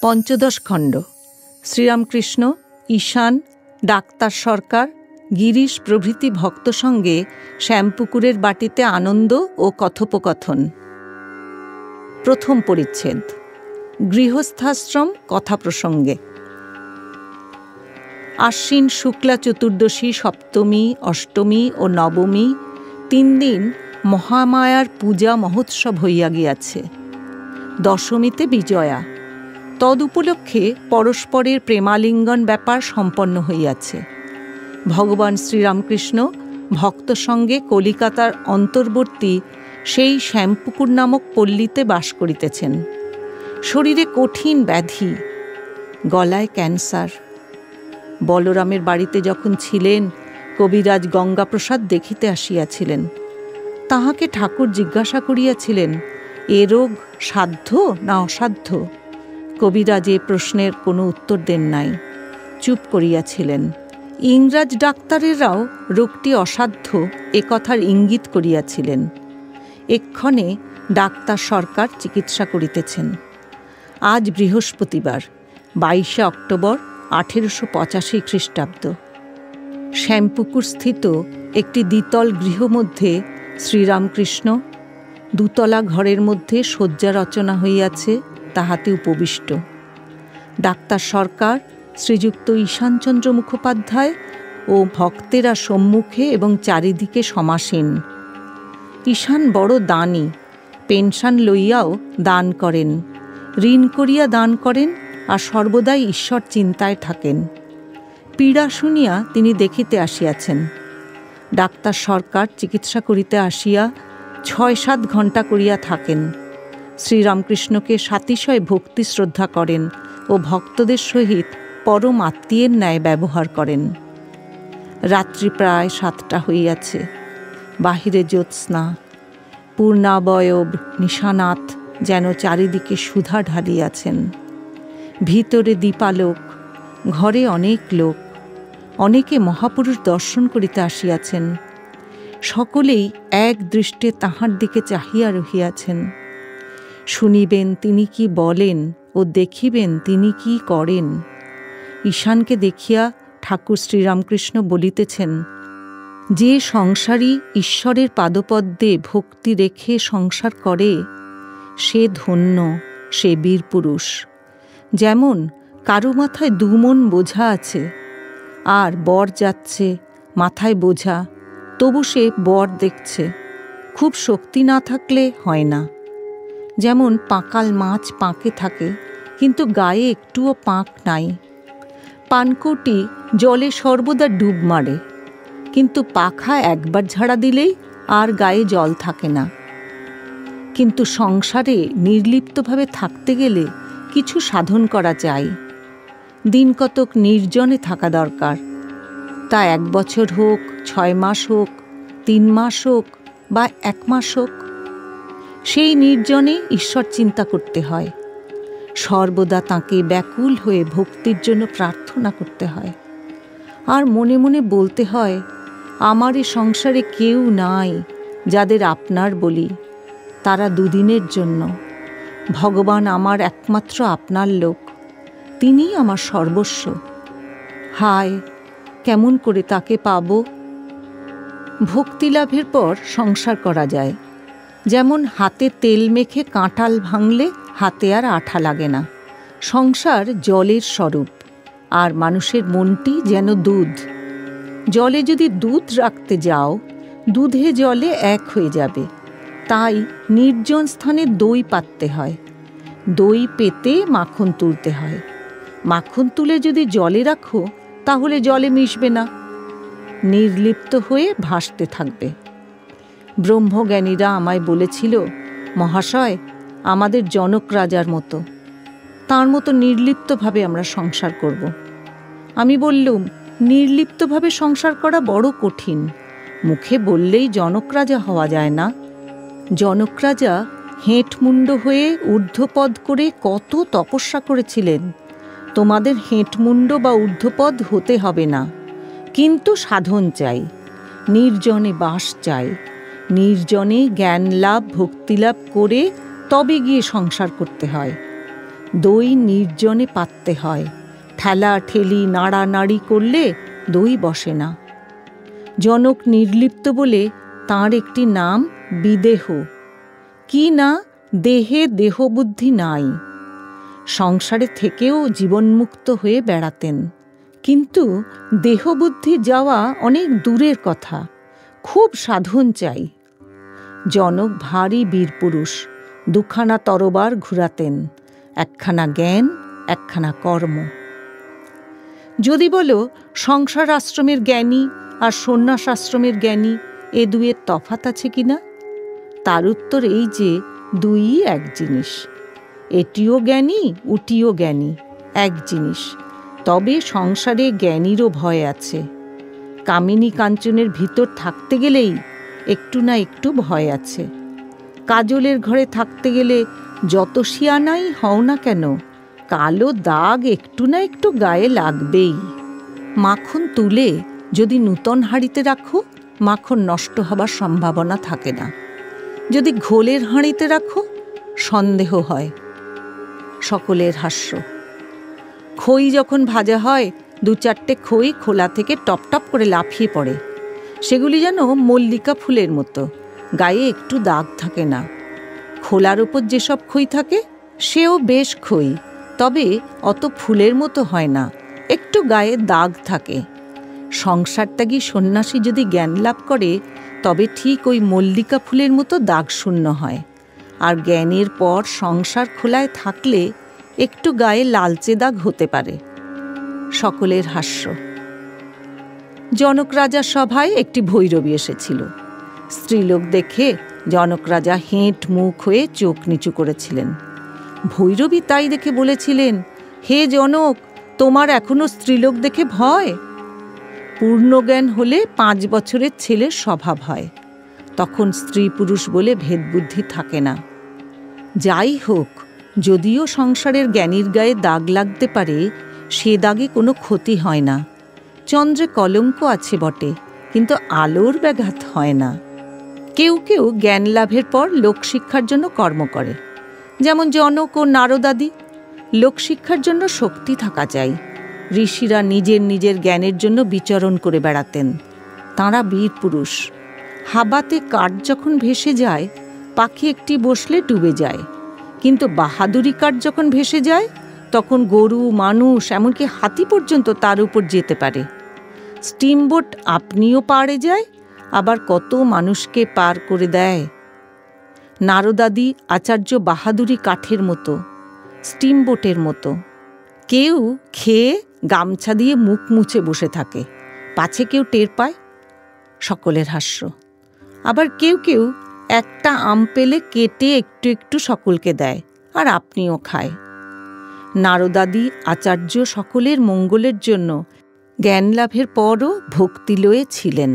পঞ্চদশ খণ্ড। শ্রীরামকৃষ্ণ, ঈশান, ডাক্তার সরকার, গিরিশ প্রভৃতি ভক্ত সঙ্গে শ্যামপুকুরের বাটিতে আনন্দ ও কথোপকথন। প্রথম পরিচ্ছেদ। গৃহস্থাশ্রম কথা প্রসঙ্গে। আশ্বিন শুক্লা চতুর্দশী, সপ্তমী, অষ্টমী ও নবমী 3 দিন মহামায়ার পূজা মহোৎসব হইয়া গিয়াছে। দশমীতে বিজয়া। তদুপলক্ষে পরস্পরের প্রেমালিঙ্গন ব্যাপার সম্পন্ন হইয়াছে। ভগবান শ্রীরামকৃষ্ণ ভক্ত সঙ্গে কলিকাতার অন্তর্বর্তী সেই শ্যামপুকুর নামক পল্লীতে বাস করিতেছেন। শরীরে কঠিন ব্যাধি, গলায় ক্যান্সার। বলরামের বাড়িতে যখন ছিলেন, কবিরাজ গঙ্গাপ্রসাদ দেখিতে আসিয়াছিলেন। তাহাকে ঠাকুর জিজ্ঞাসা করিয়াছিলেন, এ রোগ সাধ্য না অসাধ্য? কবিরাজ এ প্রশ্নের কোনো উত্তর দেন নাই, চুপ করিয়াছিলেন। ইংরাজ ডাক্তারেরাও রোগটি অসাধ্য এ কথার ইঙ্গিত করিয়াছিলেন। এক্ষণে ডাক্তার সরকার চিকিৎসা করিতেছেন। আজ বৃহস্পতিবার, 22 অক্টোবর 1885 খ্রিস্টাব্দ। শ্যামপুকুর স্থিত একটি দ্বিতল গৃহ মধ্যে শ্রীরামকৃষ্ণ, দুতলা ঘরের মধ্যে শয্যা রচনা হইয়াছে, তাহাতে উপবিষ্ট। ডাক্তার সরকার, শ্রীযুক্ত ঈশানচন্দ্র মুখোপাধ্যায় ও ভক্তেরা সম্মুখে এবং চারিদিকে সমাসীন। ঈশান বড় দানী, পেনশন লইয়াও দান করেন, ঋণ করিয়া দান করেন, আর সর্বদাই ঈশ্বর চিন্তায় থাকেন। পীড়া শুনিয়া তিনি দেখিতে আসিয়াছেন। ডাক্তার সরকার চিকিৎসা করিতে আসিয়া 6-7 ঘণ্টা করিয়া থাকেন। শ্রীরামকৃষ্ণকে সাতিশয় ভক্তি শ্রদ্ধা করেন ও ভক্তদের সহিত পরম আত্মীয়ের ন্যায় ব্যবহার করেন। রাত্রি প্রায় 7টা হইয়াছে। বাহিরে জ্যোৎস্না, পূর্ণাবয়ব নিশানাথ যেন চারিদিকে সুধা ঢালিয়াছেন। ভিতরে দীপালোক, ঘরে অনেক লোক। অনেকে মহাপুরুষ দর্শন করিতে আসিয়াছেন। সকলেই এক দৃষ্টে তাহার দিকে চাহিয়া রহিয়াছেন। শুনিবেন তিনি কি বলেন ও দেখিবেন তিনি কি করেন। ঈশানকে দেখিয়া ঠাকুর শ্রীরামকৃষ্ণ বলিতেছেন, যে সংসারী ঈশ্বরের পাদপদ্মে ভক্তি রেখে সংসার করে, সে ধন্য, সে বীরপুরুষ। যেমন কারো মাথায় 2 মণ বোঝা আছে, আর বর যাচ্ছে, মাথায় বোঝা, তবু সে বর দেখছে। খুব শক্তি না থাকলে হয় না। যেমন পাঁকাল মাছ পাঁকে থাকে, কিন্তু গায়ে একটুও পাঁক নাই। পানকৌটি জলে সর্বদা ডুব মারে, কিন্তু পাখা একবার ঝাড়া দিলেই আর গায়ে জল থাকে না। কিন্তু সংসারে নির্লিপ্তভাবে থাকতে গেলে কিছু সাধন করা চাই। দিন কতক নির্জনে থাকা দরকার। তা 1 বছর হোক, 6 মাস হোক, 3 মাস হোক বা 1 মাস হোক। সেই নির্জনে ঈশ্বর চিন্তা করতে হয়। সর্বদা তাঁকে ব্যাকুল হয়ে ভক্তির জন্য প্রার্থনা করতে হয়। আর মনে মনে বলতে হয়, আমার এ সংসারে কেউ নাই যাদের আপনার বলি, তারা 2 দিনের জন্য। ভগবান আমার একমাত্র আপনার লোক, তিনিই আমার সর্বস্ব। হায়, কেমন করে তাকে পাব? ভক্তি লাভের পর সংসার করা যায়। যেমন হাতে তেল মেখে কাঁঠাল ভাঙলে হাতে আর আঠা লাগে না। সংসার জলের স্বরূপ, আর মানুষের মনটি যেন দুধ। জলে যদি দুধ রাখতে যাও, দুধে জলে এক হয়ে যাবে। তাই নির্জন স্থানে দই পাততে হয়। দই পেতে মাখন তুলতে হয়। মাখন তুলে যদি জলে রাখো, তাহলে জলে মিশবে না, নির্লিপ্ত হয়ে ভাসতে থাকবে। ব্রহ্মজ্ঞানীরা আমায় বলেছিল, মহাশয়, আমাদের জনক রাজার মতো, তার মতো নির্লিপ্তভাবে আমরা সংসার করব। আমি বললুম, নির্লিপ্তভাবে সংসার করা বড় কঠিন। মুখে বললেই জনক রাজা হওয়া যায় না। জনক রাজা হেঁটমুণ্ড হয়ে ঊর্ধ্বপদ করে কত তপস্যা করেছিলেন। তোমাদের হেঁটমুণ্ড বা ঊর্ধ্বপদ হতে হবে না, কিন্তু সাধন চাই, নির্জনে বাস চাই। নির্জনে জ্ঞান লাভ, ভক্তি লাভ করে তবে গিয়ে সংসার করতে হয়। দই নির্জনে পাততে হয়, ঠেলা ঠেলি নাড়ানাড়ি করলে দই বসে না। জনক নির্লিপ্ত বলে তাঁর একটি নাম বিদেহ। কি না, দেহে দেহবুদ্ধি নাই। সংসারে থেকেও জীবনমুক্ত হয়ে বেড়াতেন, কিন্তু দেহবুদ্ধি যাওয়া অনেক দূরের কথা, খুব সাধন চাই। জনক ভারী বীরপুরুষ, দুখানা তরবার ঘুরাতেন, একখানা জ্ঞান, একখানা কর্ম। যদি বলো সংসার আশ্রমের জ্ঞানী আর সন্ন্যাস আশ্রমের জ্ঞানী এ দুয়ের তফাৎ আছে কিনা, তার উত্তর এই যে দুইই এক জিনিস। এটিও জ্ঞানী, উটিও জ্ঞানী, এক জিনিস। তবে সংসারে জ্ঞানীরও ভয় আছে। কামিনী কাঞ্চনের ভিতর থাকতে গেলেই একটু না একটু ভয় আছে। কাজলের ঘরে থাকতে গেলে যত শিয়ানাই হও না কেন, কালো দাগ একটু না একটু গায়ে লাগবেই। মাখন তুলে যদি নূতন হাঁড়িতে রাখো, মাখন নষ্ট হবার সম্ভাবনা থাকে না। যদি ঘোলের হাঁড়িতে রাখো, সন্দেহ হয়। সকলের হাস্য। খই যখন ভাজা হয়, 2-4টে খই খোলা থেকে টপ টপ করে লাফিয়ে পড়ে। সেগুলি যেন মল্লিকা ফুলের মতো, গায়ে একটু দাগ থাকে না। খোলার ওপর যেসব খই থাকে সেও বেশ খই, তবে অত ফুলের মতো হয় না, একটু গায়ে দাগ থাকে। সংসারত্যাগী সন্ন্যাসী যদি জ্ঞান লাভ করে, তবে ঠিক ওই মল্লিকা ফুলের মতো দাগ শূন্য হয়। আর জ্ঞানের পর সংসার খোলায় থাকলে একটু গায়ে লালচে দাগ হতে পারে। সকলের হাস্য। জনক রাজার সভায় একটি ভৈরবী এসেছিল। স্ত্রীলোক দেখে জনক রাজা হেঁট মুখ হয়ে চোখ নিচু করেছিলেন। ভৈরবী তাই দেখে বলেছিলেন, হে জনক, তোমার এখনো স্ত্রীলোক দেখে ভয়? পূর্ণজ্ঞান হলে 5 বছরের ছেলের স্বভাব হয়, তখন স্ত্রী পুরুষ বলে ভেদবুদ্ধি থাকে না। যাই হোক, যদিও সংসারের জ্ঞানীর গায়ে দাগ লাগতে পারে, সে দাগে কোনো ক্ষতি হয় না। চন্দ্রে কলঙ্ক আছে বটে, কিন্তু আলোর ব্যাঘাত হয় না। কেউ কেউ জ্ঞান লাভের পর লোকশিক্ষার জন্য কর্ম করে, যেমন জনক ও নারদাদি। লোকশিক্ষার জন্য শক্তি থাকা চাই। ঋষিরা নিজের নিজের জ্ঞানের জন্য বিচরণ করে বেড়াতেন, তাঁরা বীর পুরুষ। হাবাতে কাঠ যখন ভেসে যায়, পাখি একটি বসলে ডুবে যায়, কিন্তু বাহাদুরি কাঠ যখন ভেসে যায়, তখন গরু, মানুষ, এমনকি হাতি পর্যন্ত তার উপর যেতে পারে। স্টিমবোট আপনিও পাড়ে যায়, আবার কত মানুষকে পার করে দেয়। নারদাদি আচার্য বাহাদুরি কাঠের মতো, স্টিমবোটের মতো। কেউ খেয়ে গামছা দিয়ে মুখ মুছে বসে থাকে, পাছে কেউ টের পায়। সকলের হাস্য। আবার কেউ কেউ একটা আম পেলে কেটে একটু একটু সকলকে দেয়, আর আপনিও খায়। নারদাদি আচার্য সকলের মঙ্গলের জন্য জ্ঞান লাভের পরও ভক্তিলয়ে ছিলেন।